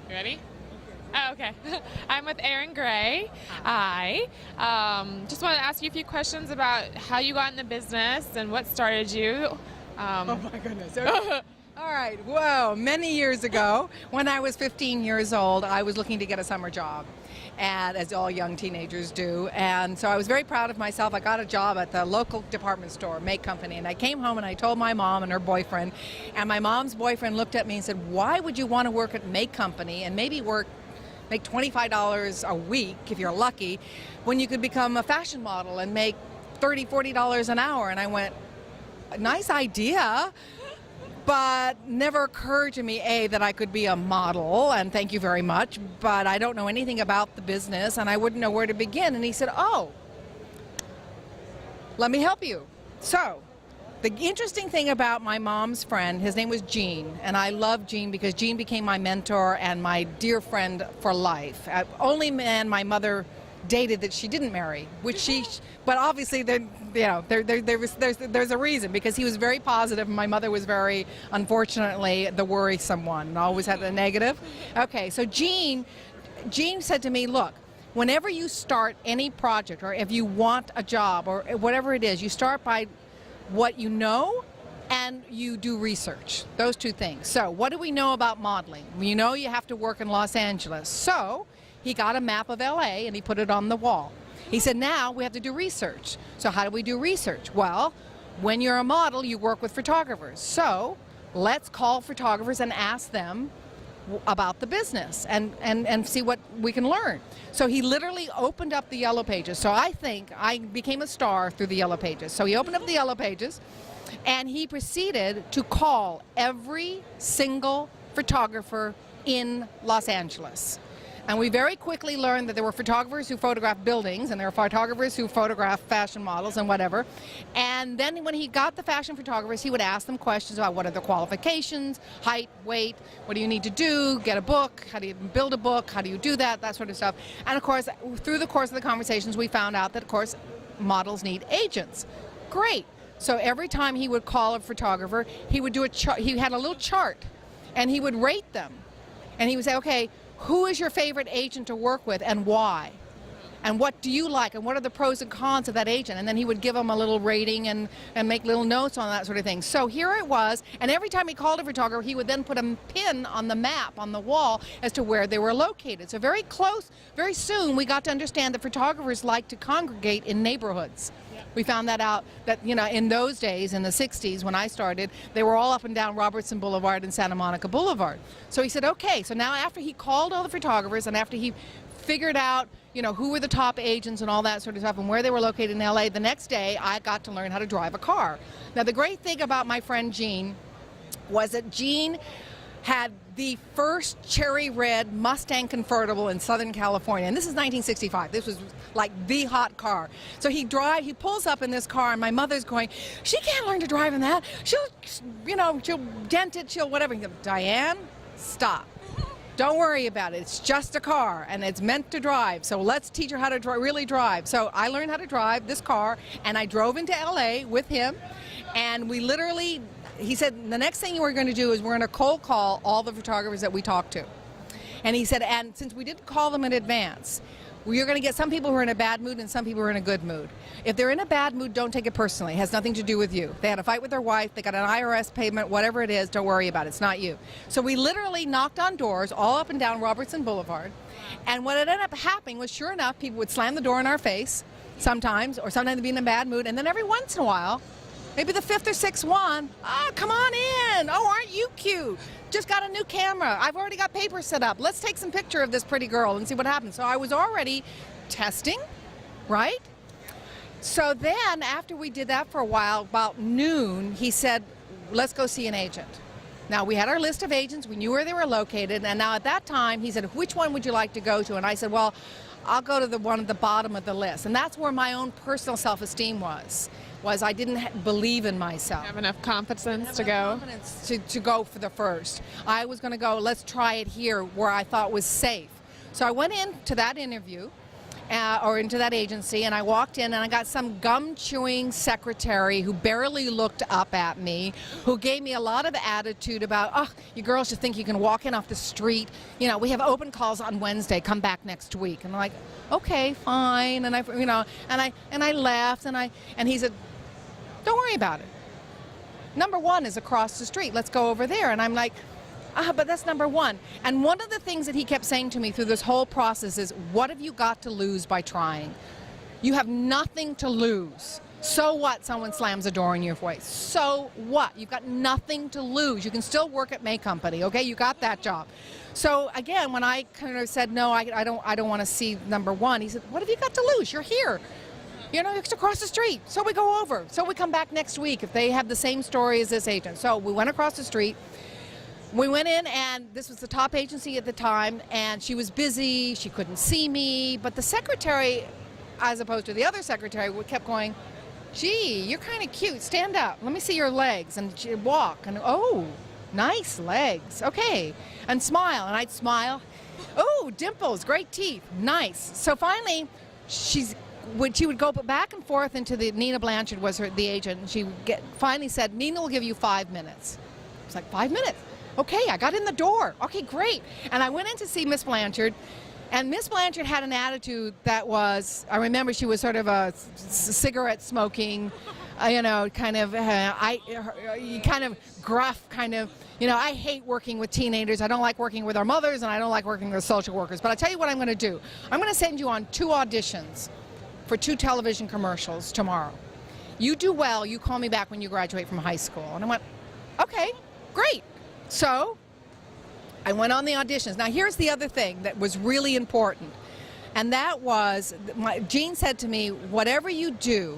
You ready? Oh, okay. I'm with Erin Gray. Hi. Just want to ask you a few questions about how you got in the business and what started you. Oh my goodness. Okay. All right. Whoa. Many years ago, when I was 15 years old, I was looking to get a summer job, and as all young teenagers do. And so I was very proud of myself. I got a job at the local department store, Make Company, and I came home and I told my mom and her boyfriend. And my mom's boyfriend looked at me and said, "Why would you want to work at Make Company and maybe make $25 a week if you're lucky, when you could become a fashion model and make $30, $40 an hour?" And I went, "Nice idea." But never occurred to me, A, that I could be a model, and thank you very much, but I don't know anything about the business, and I wouldn't know where to begin. And he said, "Oh, let me help you." So, the interesting thing about my mom's friend, his name was Gene, and I love Gene because Gene became my mentor and my dear friend for life. Only man my mother dated that she didn't marry, but obviously there's a reason, because he was very positive and my mother was very, unfortunately, the worrisome one and always had the negative. Okay, so Gene said to me, "Look, whenever you start any project, or if you want a job or whatever it is, you start by what you know and you do research. Those two things. So what do we know about modeling? You know you have to work in Los Angeles." So he got a map of LA and he put it on the wall. He said, "Now we have to do research." So how do we do research? Well, when you're a model, you work with photographers. So let's call photographers and ask them about the business and see what we can learn. So he literally opened up the Yellow Pages. So I think I became a star through the Yellow Pages. So he opened up the Yellow Pages and he proceeded to call every single photographer in Los Angeles. And we very quickly learned that there were photographers who photographed buildings, and there were photographers who photographed fashion models and whatever. And then when he got the fashion photographers, he would ask them questions about what are their qualifications, height, weight, what do you need to do, get a book, how do you build a book, how do you do that, that sort of stuff. And of course, through the course of the conversations, we found out that, of course, models need agents. Great. So every time he would call a photographer, he would do a chart. He had a little chart, and he would rate them. And he would say, "Okay, who is your favorite agent to work with and why? And what do you like? And what are the pros and cons of that agent?" And then he would give them a little rating and make little notes on that sort of thing. So here it was. And every time he called a photographer, he would then put a pin on the map on the wall as to where they were located. So very soon we got to understand that photographers like to congregate in neighborhoods. We found that out, that, in those days, in the 60s when I started, they were all up and down Robertson Boulevard and Santa Monica Boulevard. So he said, okay, so now after he called all the photographers and after he figured out, who were the top agents and all that sort of stuff and where they were located in LA, the next day I got to learn how to drive a car. Now the great thing about my friend Gene was that Gene had the first cherry red Mustang convertible in Southern California, and this is 1965. This was like the hot car. So he pulls up in this car, and my mother's going, "She can't learn to drive in that. She'll dent it, she'll whatever." He goes, "Diane, stop. Don't worry about it. It's just a car, and it's meant to drive. So let's teach her how to really drive." So I learned how to drive this car, and I drove into LA with him, and we literally, he said, "The next thing we're going to do is we're going to cold call all the photographers that we talk to." And he said, and since we didn't call them in advance, you're going to get some people who are in a bad mood and some people who are in a good mood. If they're in a bad mood, don't take it personally. It has nothing to do with you. They had a fight with their wife, they got an IRS payment, whatever it is, don't worry about it. It's not you. So we literally knocked on doors all up and down Robertson Boulevard. And what ended up happening was, sure enough, people would slam the door in our face sometimes, or sometimes they'd be in a bad mood. And then every once in a while, maybe the fifth or sixth one, "Oh, come on in. Oh, aren't you cute? Just got a new camera. I've already got papers set up. Let's take some picture of this pretty girl and see what happens." So I was already testing, right? So then after we did that for a while, about noon, he said, "Let's go see an agent." Now we had our list of agents. We knew where they were located. And now at that time, he said, "Which one would you like to go to?" And I said, "Well, I'll go to the one at the bottom of the list." And that's where my own personal self-esteem was I didn't believe in myself. Have enough confidence to go? Confidence to go for the first. I was going to go, let's try it here where I thought was safe. So I went into that interview, or into that agency, and I walked in and I got some gum-chewing secretary who barely looked up at me, who gave me a lot of attitude about, oh, you girls just think you can walk in off the street. You know, we have open calls on Wednesday. Come back next week. And I'm like, okay, fine. And I left, and he said, don't worry about it. Number one is across the street. Let's go over there. And I'm like, but that's number one. And one of the things that he kept saying to me through this whole process is, what have you got to lose by trying? You have nothing to lose. So what? Someone slams a door in your face. So what? You've got nothing to lose. You can still work at May Company, okay? You got that job. So again, when I kind of said, no, I don't want to see number one, he said, what have you got to lose? You're here. You know, it's across the street. So we go over. So we come back next week if they have the same story as this agent. So we went across the street. We went in, and this was the top agency at the time, and she was busy. She couldn't see me. But the secretary, as opposed to the other secretary, kept going, gee, you're kind of cute. Stand up. Let me see your legs. And she'd walk. And, oh, nice legs. Okay. And smile. And I'd smile. Oh, dimples. Great teeth. Nice. So finally, she would go back and forth into Nina Blanchard was the agent, and she finally said, Nina will give you 5 minutes. I was like, 5 minutes? Okay, I got in the door. Okay, great. And I went in to see Miss Blanchard, and Miss Blanchard had an attitude that was, I remember she was sort of a cigarette smoking, kind of gruff, kind of, I hate working with teenagers. I don't like working with our mothers, and I don't like working with social workers. But I'll tell you what I'm going to do. I'm going to send you on 2 auditions for 2 television commercials tomorrow. You do well, you call me back when you graduate from high school. And I went, okay, great. So I went on the auditions. Now here's the other thing that was really important, and that was, Jean said to me, whatever you do,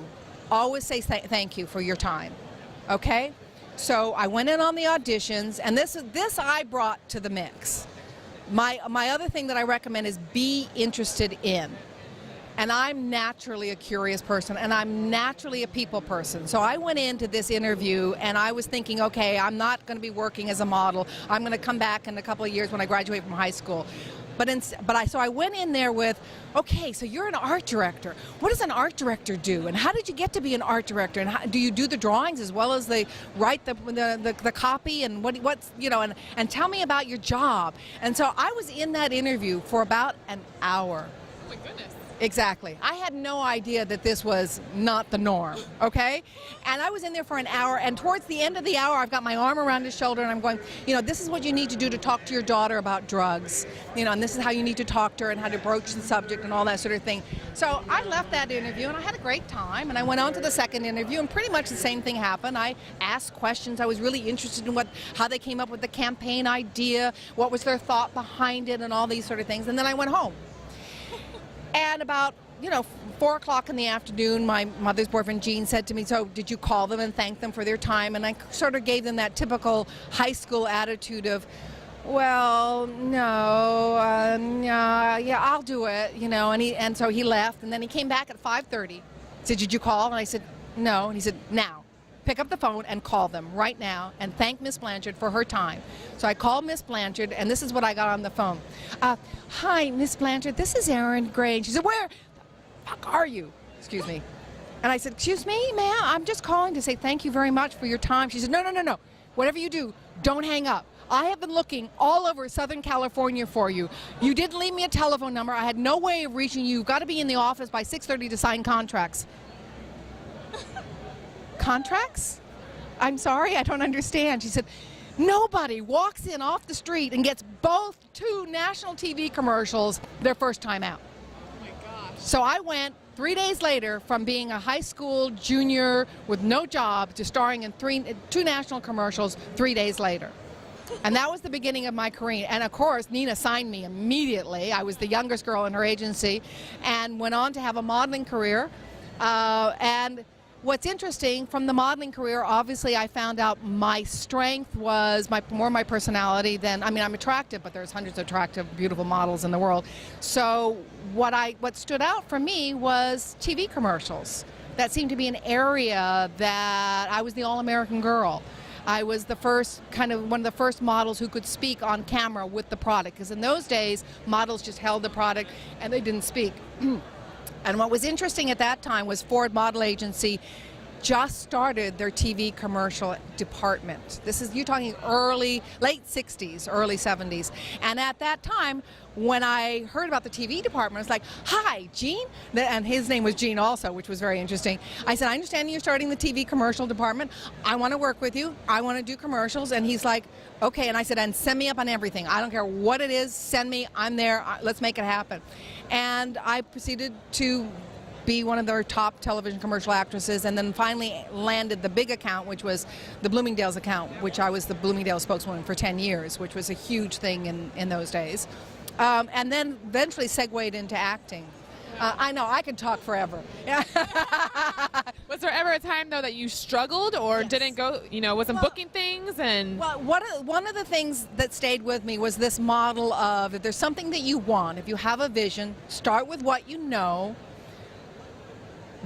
always say thank you for your time, okay? So I went in on the auditions, and this I brought to the mix. My other thing that I recommend is be interested in. And I'm naturally a curious person, and I'm naturally a people person. So I went into this interview, and I was thinking, okay, I'm not going to be working as a model. I'm going to come back in a couple of years when I graduate from high school. So I went in there with, okay, so you're an art director. What does an art director do? And how did you get to be an art director? And do you do the drawings as well as they write the copy? And and tell me about your job. And so I was in that interview for about an hour. Oh my goodness. Exactly. I had no idea that this was not the norm, okay? And I was in there for an hour, and towards the end of the hour, I've got my arm around his shoulder, and I'm going, this is what you need to do to talk to your daughter about drugs, and this is how you need to talk to her and how to broach the subject and all that sort of thing. So I left that interview, and I had a great time, and I went on to the second interview, and pretty much the same thing happened. I asked questions. I was really interested in how they came up with the campaign idea, what was their thought behind it, and all these sort of things, and then I went home. And about, 4 o'clock in the afternoon, my mother's boyfriend, Gene, said to me, so did you call them and thank them for their time? And I sort of gave them that typical high school attitude of, well, no, yeah, I'll do it, and so he left, and then he came back at 5:30. He said, did you call? And I said, no. And he said, now. Pick up the phone and call them right now and thank Miss Blanchard for her time. So I called Miss Blanchard, and this is what I got on the phone. Hi, Miss Blanchard, this is Erin Gray. And she said, where the fuck are you? Excuse me. And I said, excuse me, ma'am, I'm just calling to say thank you very much for your time. She said, no. Whatever you do, don't hang up. I have been looking all over Southern California for you. You didn't leave me a telephone number. I had no way of reaching you. You've got to be in the office by 6:30 to sign contracts. Contracts? I'm sorry, I don't understand. She said, nobody walks in off the street and gets both 2 national TV commercials their first time out. Oh my gosh. So I went 3 days later from being a high school junior with no job to starring in 2 national commercials 3 days later. And that was the beginning of my career. And of course, Nina signed me immediately. I was the youngest girl in her agency and went on to have a modeling career. And what's interesting, from the modeling career, obviously I found out my strength was more my personality than, I'm attractive, but there's hundreds of attractive, beautiful models in the world. So what stood out for me was TV commercials. That seemed to be an area that I was the all-American girl. I was one of the first models who could speak on camera with the product, because in those days, models just held the product and they didn't speak. And what was interesting at that time was Ford Model Agency just started their TV commercial department. This is, you're talking late 60s, early 70s. And at that time, when I heard about the TV department, I was like, hi, Gene. And his name was Gene also, which was very interesting. I said, I understand you're starting the TV commercial department. I want to work with you. I want to do commercials. And he's like, okay. And I said, and send me up on everything. I don't care what it is. Send me. I'm there. Let's make it happen. And I proceeded to be one of their top television commercial actresses, and then finally landed the big account, which was the Bloomingdale's account, which I was the Bloomingdale spokeswoman for 10 years, which was a huge thing in those days. And then eventually segued into acting. I know, I could talk forever. Was there ever a time, though, that you struggled or Yes. didn't go, wasn't booking things? And Well, one of the things that stayed with me was this model of, if there's something that you want, if you have a vision, start with what you know,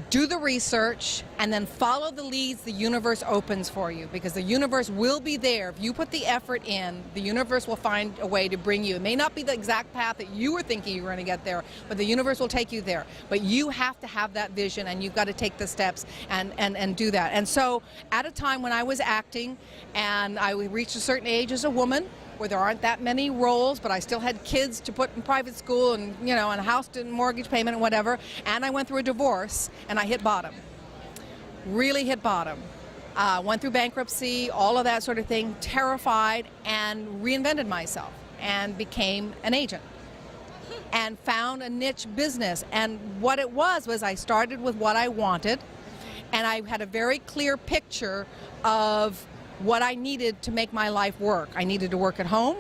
do the research, and then follow the leads the universe opens for you, because the universe will be there. If you put the effort in, the universe will find a way to bring you. It may not be the exact path that you were thinking you were going to get there, but the universe will take you there. But you have to have that vision, and you've got to take the steps and do that. And so at a time when I was acting, and I reached a certain age as a woman, where there aren't that many roles, but I still had kids to put in private school and, and a house and mortgage payment and whatever. And I went through a divorce, and I hit bottom. Really hit bottom. Went through bankruptcy, all of that sort of thing, terrified, and reinvented myself and became an agent and found a niche business. And what it was I started with what I wanted, and I had a very clear picture of what I needed to make my life work. I needed to work at home.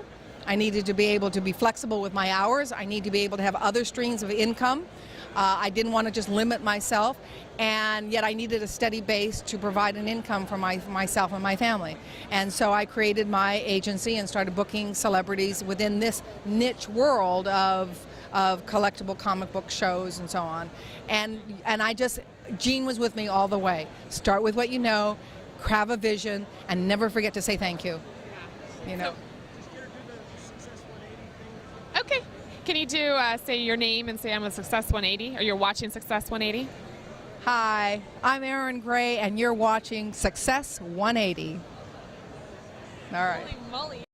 I needed to be able to be flexible with my hours. I need to be able to have other streams of income. I didn't want to just limit myself, and yet I needed a steady base to provide an income for myself and my family. And so I created my agency and started booking celebrities within this niche world of collectible comic book shows and so on. And Gene was with me all the way. Start with what you know, have a vision, and never forget to say thank you. Okay. Can you do say your name and say I'm a Success 180, or you're watching Success 180? Hi, I'm Erin Gray, and you're watching Success 180. All right. Holy moly.